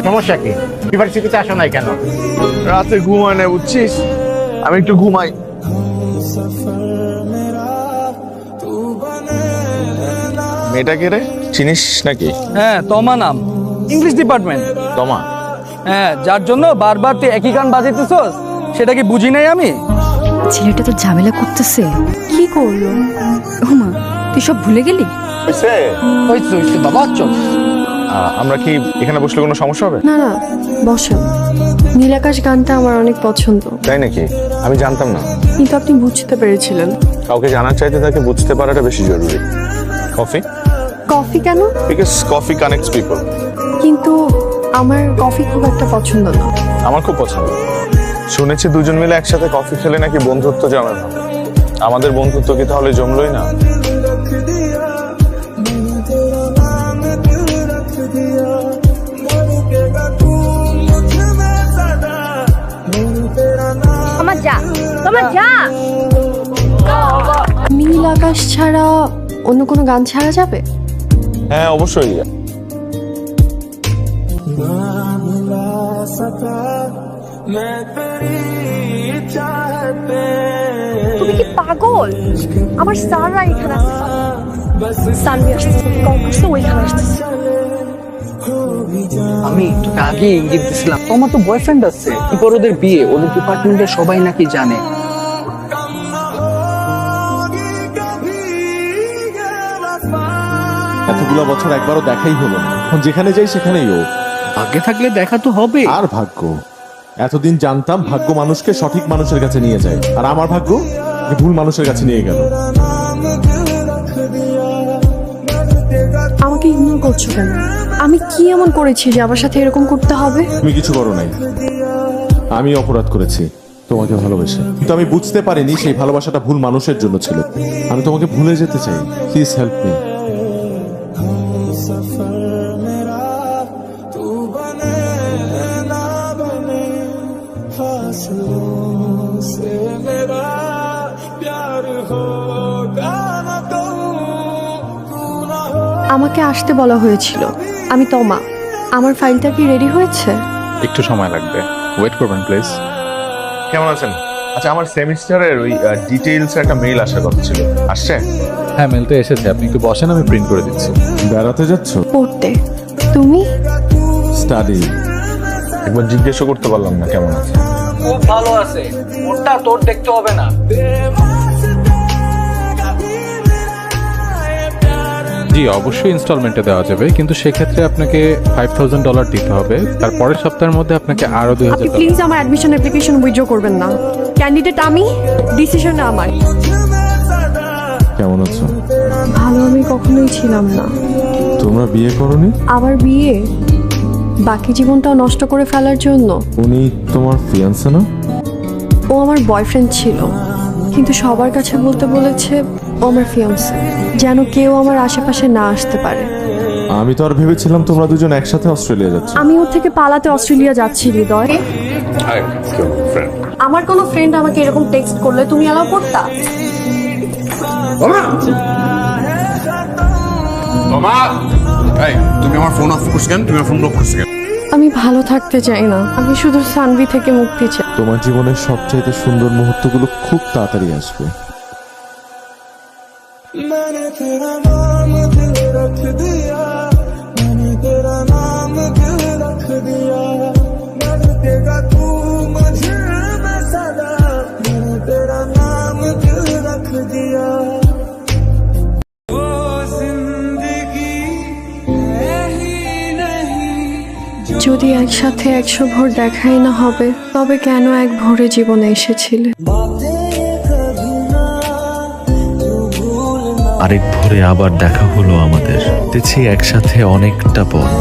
সমস্যা কি? ইউনিভার্সিটিতে আসো নাই কেন? রাতে ঘুমায় না বুঝছিস, আমি একটু ঘুমাই। মেয়েটা কে রে, চিনিস নাকি? হ্যাঁ, তমা নাম, ইংলিশ ডিপার্টমেন্ট। তমা? হ্যাঁ, যার জন্য বারবার তুই একই গান বাজাইতেছস সেটা কি বুঝি নাই আমি? ছেলেটা তো ঝামেলা করতেছে, কি করলো? ওমা, তুই সব ভুলে গেলি? হইছে বাবা, চল। আমরা কি এখানে বসলে কোনো সমস্যা হবে? না না, বসেন। নীলাকাশ গানটা আমার অনেক পছন্দ। তাই নাকি? আমি জানতাম না। কিন্তু আপনি বুঝতে পেরেছিলেন। কাউকে জানার চাইতে তাকে বুঝতে পারাটা বেশি জরুরি। কফি? কফি কেন? Because coffee connects people. কিন্তু আমার কফি খুব একটা পছন্দ না। আমার খুব পছন্দ। শুনেছি দুজন মিলে একসাথে কফি খেলে নাকি বন্ধুত্ব জমে না। আমাদের বন্ধুত্ব কি তাহলে জমলই না? নীল আকাশ ছাড়া অন্য কোনো গান ছাড়া যাবে? হ্যাঁ অবশ্যই। তুমি কি পাগল? আমার স্যাররা এখানে আসছে, সানভি আসছে, কল করছে, ওইখানে আসছে। আমি তোকে আগে ইঙ্গিত দিছিলাম, তোমার তো বয়ফ্রেন্ড আছে, এরপর ওদের বিয়ে, ওদের ডিপার্টমেন্টের সবাই নাকি জানে। এতগুলো বছর একবারও দেখাই হলো না, এখন যেখানে যাই সেখানেই ও। ভাগ্যে থাকলে দেখা তো হবে। আর ভাগ্য, এতদিন জানতাম ভাগ্য মানুষকে সঠিক মানুষের কাছে নিয়ে যায়, আর আমার ভাগ্য ভুল মানুষের কাছে নিয়ে গেল। আমাকে ইগনোর করছো কেন? আমি কি এমন করেছি যে আমার সাথে এরকম করতে হবে? তুমি কিছু করো নাই, আমি অপরাধ করেছি তোমাকে ভালোবেসে, কিন্তু আমি বুঝতে পারিনি সেই ভালোবাসাটা ভুল মানুষের জন্য ছিল। আমি তোমাকে ভুলে যেতে চাই, প্লিজ হেল্প মি। আমাকে আসতে বলা হয়েছিল। আমি তমা। আমার ফাইলটা কি রেডি হয়েছে? একটু সময় লাগবে, ওয়েট করবেন প্লিজ। কেমন আছেন? আচ্ছা, আমার সেমিস্টারের ওই ডিটেইলস একটা মেইল আসার কথা ছিল, আসছে? হ্যাঁ, মেল তো এসেছে, আপনি একটু বসেন, আমি প্রিন্ট করে দিচ্ছি। বেড়াতে যাচ্ছ? পড়তে। তুমি? স্টাডি। একবার জিজ্ঞেসও করতে পারলাম না কেমন আছে। খুব ভালো আছে, ওটা তোর দেখতে হবে না। জি অবশ্যই ইনস্টলমেন্টে দেওয়া যাবে, কিন্তু সেক্ষেত্রে আপনাকে $5,000 দিতে হবে। তার পরের সপ্তাহের মধ্যে আপনাকে আরো আপনি $2,000। প্লিজ আমার অ্যাডমিশন অ্যাপ্লিকেশন উইথড্র করবেন না। ক্যান্ডিডেট আমি, ডিসিশন আমার। কেমন আছো? ভালো আমি কখনোই ছিলাম না। তোমরা বিয়ে করনি? আবার বিয়ে? বাকি জীবনটাও নষ্ট করে ফেলার জন্য? উনি তোমার ফিয়ান্সে না? ও আমার বয়ফ্রেন্ড ছিল, কিন্তু সবার কাছে বলতে বলেছে ও আমার ফিয়ান্সে, যেন কেউ আমার আশেপাশে না আসতে পারে। আমি তো আর ভেবেছিলাম তোমরা দুজন একসাথে অস্ট্রেলিয়া যাচ্ছ। আমি ওর থেকে পালাতে অস্ট্রেলিয়া যাচ্ছি হৃদয়। আমার কোনো ফ্রেন্ড আমাকে এরকম টেক্সট করলে তুমি অ্যালাউ করতা? তুমি আমার ফোন অফ করছো কেন? তুমি আমার ফোন লক করছো কেন? আমি ভালো থাকতে চাই না, আমি শুধু সানভি থেকে মুক্তি চাই। তোমার জীবনের সবচাইতে সুন্দর মুহূর্তগুলো খুব তাড়াতাড়ি আসবে। যদি একসাথে 100 ভোর দেখাই না হবে, তবে কেন এক ভোরে জীবনে এসেছিলে? আরেক ভোরে আবার দেখা হলো আমাদের, দেখছি একসাথে অনেকটা পথ।